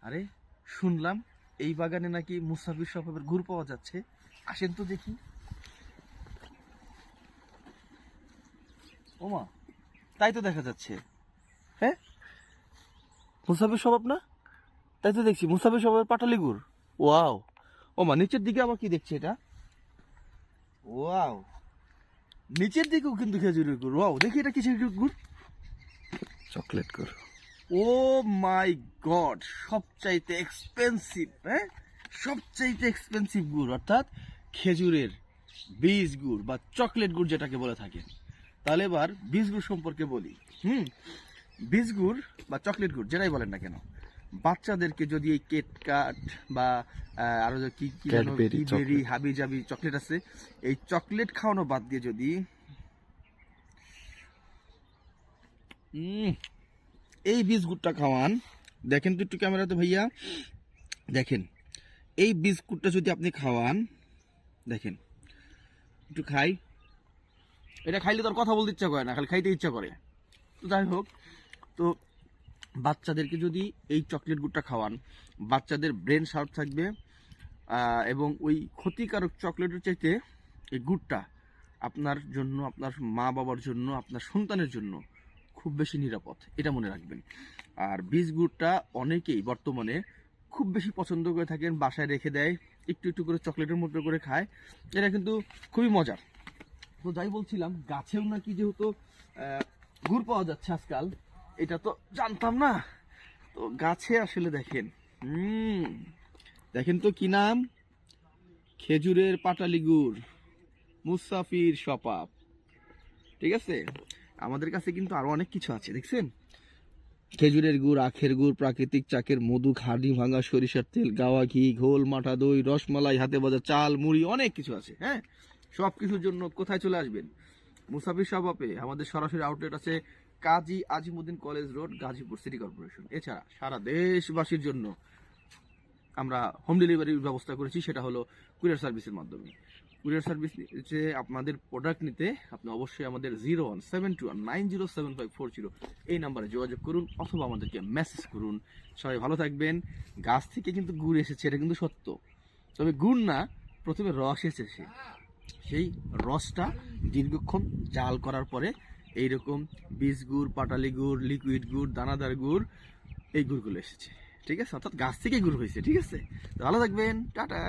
আরে শুনলাম এই বাগানে নাকি মুসাফির স্বভাবের গুড় পাওয়া যাচ্ছে। আসেন তো দেখি। ওমা, তাই তো দেখা যাচ্ছে। হ্যাঁ, মুসাফির স্বভাব না? তাই তো দেখছি মুসাফির স্বভাবের পাটালি গুড়। ওয়াও। ওমা, নিচের দিকে আবার কি দেখছি এটা? ওয়াও, নিচের দিকেও কিন্তু খেজুরের গুড়। ওয়াও, দেখি এটা কিসের গুড়? চকলেট গুড়। ও মাই গড, সবচাইতে এক্সপেন্সিভ। হ্যাঁ, সবচাইতে এক্সপেন্সিভ গুড়, অর্থাৎ খেজুরের বীজ গুড় বা চকলেট গুড় যেটাকে বলে থাকেন। তাহলে এবার বীজ গুড় সম্পর্কে বলি। বীজ গুড় বা চকলেট গুড় যেটাই বলেন না কেন, বাচ্চাদেরকে যদি এই কেটকাট বা আরো যে কি কি যেন ক্যাডবেরি কিবেরি চকলেট। হাবি জাবি চকলেট আছে, এই চকলেট খাওয়ানো বাদ দিয়ে যদি এই বিস্কুটটা খাওয়ান, দেখেন তো একটু ক্যামেরাতে ভাইয়া, দেখেন এই বিস্কুটটা যদি আপনি খাওয়ান, দেখেন একটু খাই। এটা খাইলে তো আর কথা বলতে ইচ্ছা করে না, খালি খাইতে ইচ্ছা করে। তো যাই হোক, তো বাচ্চাদেরকে যদি এই চকলেট গুড়টা খাওয়ান, বাচ্চাদের ব্রেন শার্প থাকবে, এবং ওই ক্ষতিকারক চকলেটের চাইতে এই গুড়টা আপনার জন্য, আপনার মা বাবার জন্য, আপনার সন্তানের জন্য খুব বেশি নিরাপদ, এটা মনে রাখবেন। আর বীজ গুড়টা অনেকেই বর্তমানে খুব বেশি পছন্দ করে থাকেন, বাসায় রেখে দেয়, একটু একটু করে চকলেটের মতো করে খায়। এটা কিন্তু খুবই মজার। তো যাই বলছিলাম, গাছেও নাকি যেহেতু গুড় পাওয়া যাচ্ছে আজকাল, এটা তো জানতাম না। তো গাছে আসলে দেখেন, দেখেন তো কি নাম, খেজুরের পাটালি গুড়, মুসাফির স্বভাব। ঠিক আছে, আমাদের কাছে কিন্তু আরো অনেক কিছু আছে, দেখছেন? খেজুরের গুড়, আখের গুড়, প্রাকৃতিক চাকের মধু, খাঁটি ভাঙা সরিষার তেল, গাওয়া ঘি, ঘোল, মাঠা দই, রসমালাই, হাতে ভাজা চাল, মুড়ি, অনেক কিছু আছে। হ্যাঁ, সব কিছুর জন্য কোথায় চলে আসবেন? মুসাফির শপে। আমাদের সরাসরি আউটলেট আছে Kazi Azimuddin college road, Gazipur city corporation. এছাড়া সারা দেশবাসীর জন্য আমরা হোম ডেলিভারির ব্যবস্থা করেছি, সেটা হলো কুরিয়ার সার্ভিসের মাধ্যমে। কুরিয়ার সার্ভিসে আপনাদের প্রোডাক্ট নিতে আপনি অবশ্যই আমাদের 0172190754 এই নাম্বারে যোগাযোগ করুন, অথবা আমাদেরকে মেসেজ করুন। সবাই ভালো থাকবেন। গাছ থেকে কিন্তু গুড় এসেছে, এটা কিন্তু সত্য। তবে গুড় না, প্রথমে রস এসেছে, সেই রসটা দীর্ঘক্ষণ জাল করার পরে এইরকম বীজ গুড়, পাটালি গুড়, লিকুইড গুড়, দানাদার গুড়, এই গুড়গুলো এসেছে। ঠিক আছে, অর্থাৎ গাছ থেকে গুড় হয়েছে। ঠিক আছে, তো ভালো থাকবেন, টাটা।